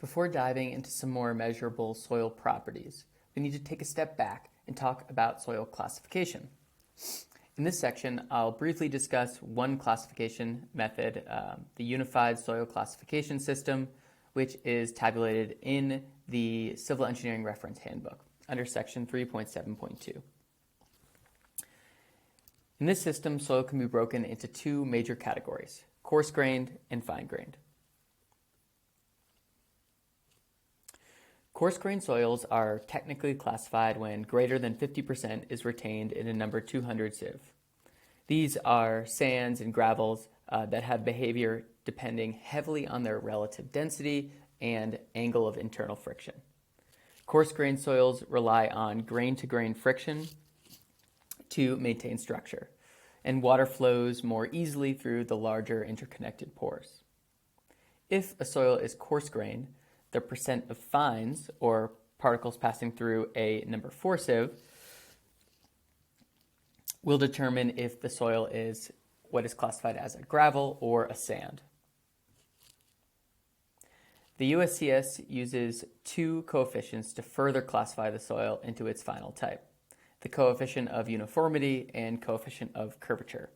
Before diving into some more measurable soil properties, we need to take a step back and talk about soil classification. In this section, I'll briefly discuss one classification method, the Unified Soil Classification System, which is tabulated in the Civil Engineering Reference Handbook under section 3.7.2. In this system, soil can be broken into two major categories: coarse-grained and fine-grained. Coarse-grained soils are technically classified when greater than 50% is retained in a number 200 sieve. These are sands and gravels that have behavior depending heavily on their relative density and angle of internal friction. Coarse-grained soils rely on grain-to-grain friction to maintain structure, and water flows more easily through the larger interconnected pores. If a soil is coarse-grained, the percent of fines, or particles passing through a number 4 sieve, will determine if the soil is what is classified as a gravel or a sand. The USCS uses two coefficients to further classify the soil into its final type: the coefficient of uniformity and coefficient of curvature,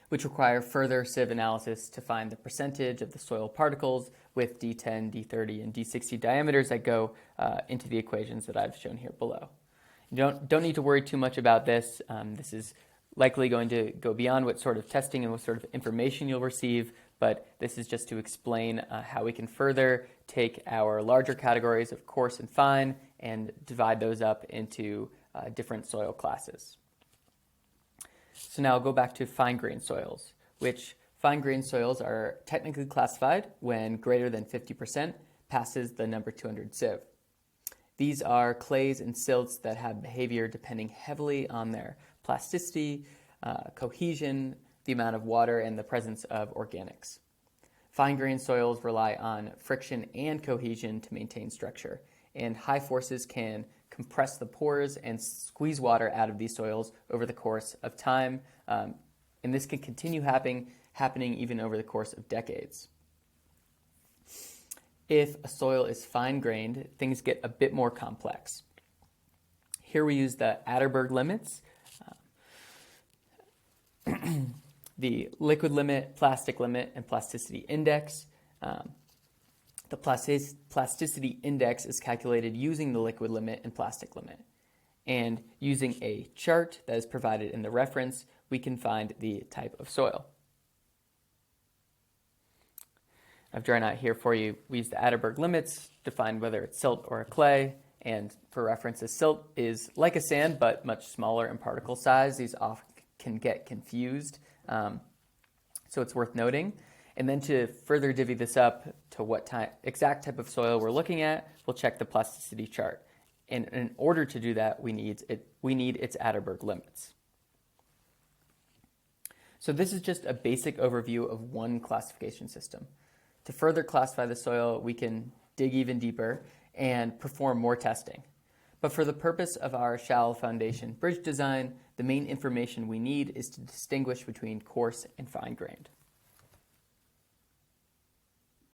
which require further sieve analysis to find the percentage of the soil particles with D10, D30, and D60 diameters that go into the equations that I've shown here below. You don't need to worry too much about this. This is likely going to go beyond what sort of testing and what sort of information you'll receive, but this is just to explain how we can further take our larger categories of coarse and fine and divide those up into different soil classes. So now I'll go back to fine-grained soils, which fine-grained soils are technically classified when greater than 50% passes the number 200 sieve. These are clays and silts that have behavior depending heavily on their plasticity, cohesion, the amount of water, and the presence of organics. Fine-grained soils rely on friction and cohesion to maintain structure, and high forces can compress the pores and squeeze water out of these soils over the course of time, and this can continue happening even over the course of decades. If a soil is fine-grained, things get a bit more complex. Here we use the Atterberg limits, the liquid limit, plastic limit, and plasticity index. The plasticity index is calculated using the liquid limit and plastic limit. And using a chart that is provided in the reference, we can find the type of soil. I've drawn out here for you, we use the Atterberg limits to find whether it's silt or a clay. And for reference, a silt is like a sand, but much smaller in particle size. These often can get confused, so it's worth noting. And then to further divvy this up to what exact type of soil we're looking at, we'll check the plasticity chart. And in order to do that, we need its Atterberg limits. So this is just a basic overview of one classification system. To further classify the soil, we can dig even deeper and perform more testing. But for the purpose of our shallow foundation bridge design, the main information we need is to distinguish between coarse and fine-grained.